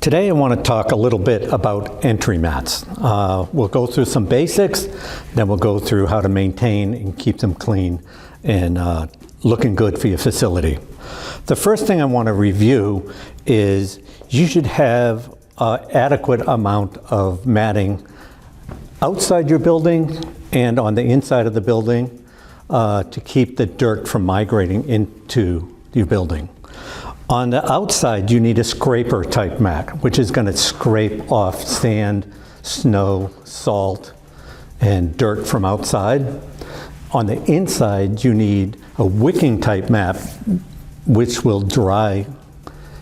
Today I want to talk a little bit about entry mats. We'll go through some basics, then we'll go through how to maintain and keep them clean and looking good for your facility. The first thing I want to review is you should have adequate amount of matting outside your building and on the inside of the building to keep the dirt from migrating into your building. On the outside, you need a scraper type mat, which is going to scrape off sand, snow, salt, and dirt from outside. On the inside, you need a wicking type mat, which will dry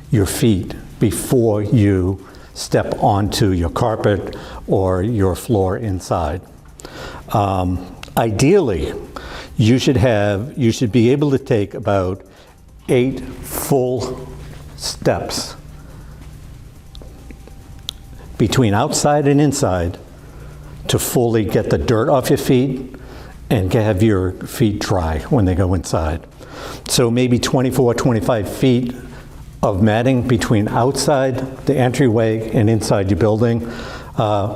your feet before you step onto your carpet or your floor inside. Ideally, you should be able to take about 8 full steps between outside and inside to fully get the dirt off your feet and have your feet dry when they go inside. So maybe 24, 25 feet of matting between outside the entryway and inside your building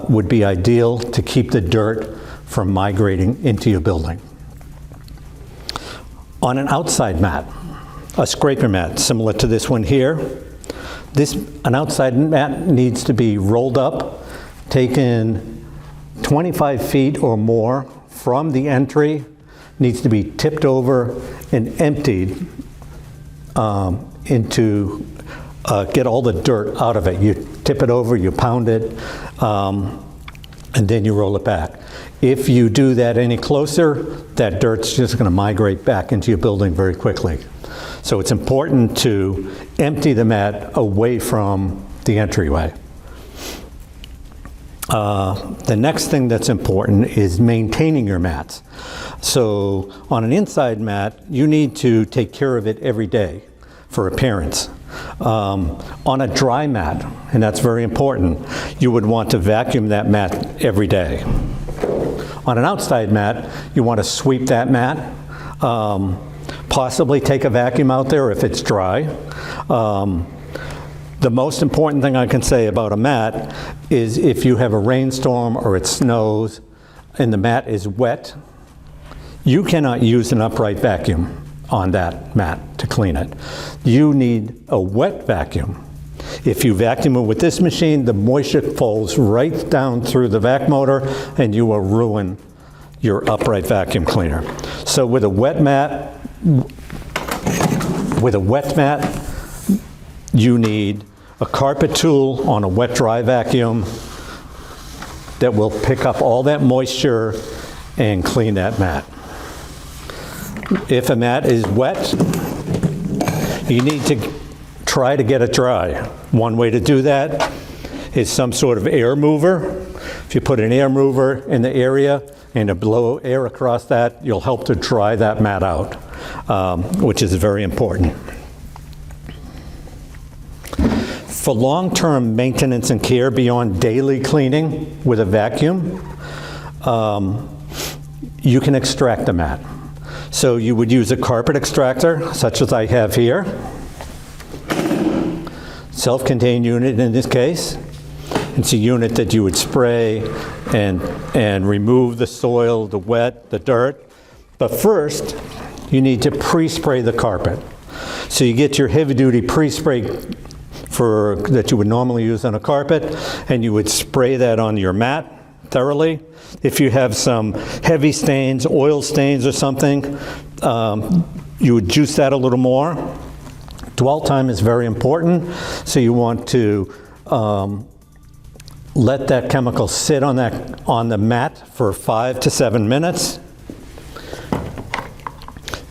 would be ideal to keep the dirt from migrating into your building. On an outside mat, a scraper mat similar to this one here. An outside mat needs to be rolled up, taken 25 feet or more from the entry, needs to be tipped over and emptied into get all the dirt out of it. You tip it over, you pound it, and then you roll it back. If you do that any closer, that dirt's just going to migrate back into your building very quickly. So it's important to empty the mat away from the entryway. The next thing that's important is maintaining your mats. So on an inside mat, you need to take care of it every day for appearance. On a dry mat, and that's very important, you would want to vacuum that mat every day. On an outside mat, you want to sweep that mat, possibly take a vacuum out there if it's dry. The most important thing I can say about a mat is if you have a rainstorm or it snows and the mat is wet, you cannot use an upright vacuum on that mat to clean it. You need a wet vacuum. If you vacuum it with this machine, the moisture falls right down through the vac motor and you will ruin your upright vacuum cleaner. So with a wet mat, you need a carpet tool on a wet dry vacuum that will pick up all that moisture and clean that mat. If a mat is wet, you need to try to get it dry. One way to do that is some sort of air mover. If you put an air mover in the area and to blow air across that, you'll help to dry that mat out, which is very important. For long-term maintenance and care beyond daily cleaning with a vacuum, you can extract the mat. So you would use a carpet extractor, such as I have here. Self-contained unit in this case. It's a unit that you would spray and remove the soil, the wet, the dirt. But first, you need to pre-spray the carpet. So you get your heavy-duty pre-spray that you would normally use on a carpet, and you would spray that on your mat thoroughly. If you have some heavy stains, oil stains or something, you would juice that a little more. Dwell time is very important, so you want to let that chemical sit on the mat for 5 to 7 minutes.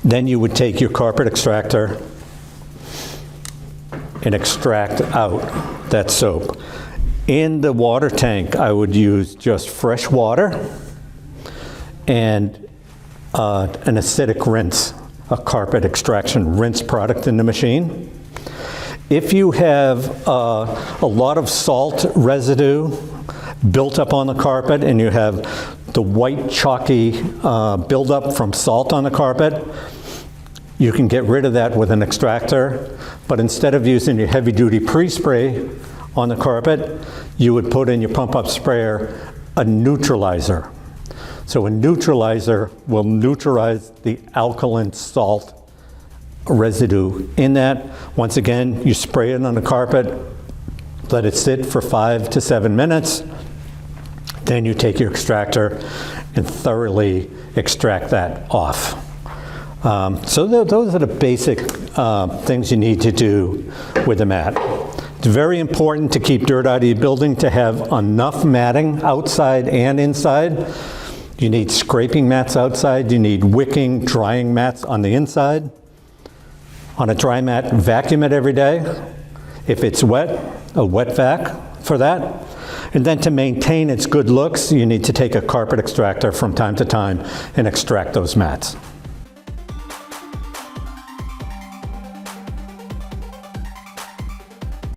Then you would take your carpet extractor and extract out that soap. In the water tank, I would use just fresh water and an acidic rinse, a carpet extraction rinse product in the machine. If you have a lot of salt residue built up on the carpet and you have the white chalky buildup from salt on the carpet, you can get rid of that with an extractor. But instead of using your heavy-duty pre-spray on the carpet, you would put in your pump-up sprayer a neutralizer. So a neutralizer will neutralize the alkaline salt residue in that. Once again, you spray it on the carpet, let it sit for 5 to 7 minutes, then you take your extractor and thoroughly extract that off. So those are the basic things you need to do with the mat. It's very important to keep dirt out of your building, to have enough matting outside and inside. You need scraping mats outside, you need wicking, drying mats on the inside. On a dry mat, vacuum it every day. If it's wet, a wet vac for that. And then to maintain its good looks, you need to take a carpet extractor from time to time and extract those mats.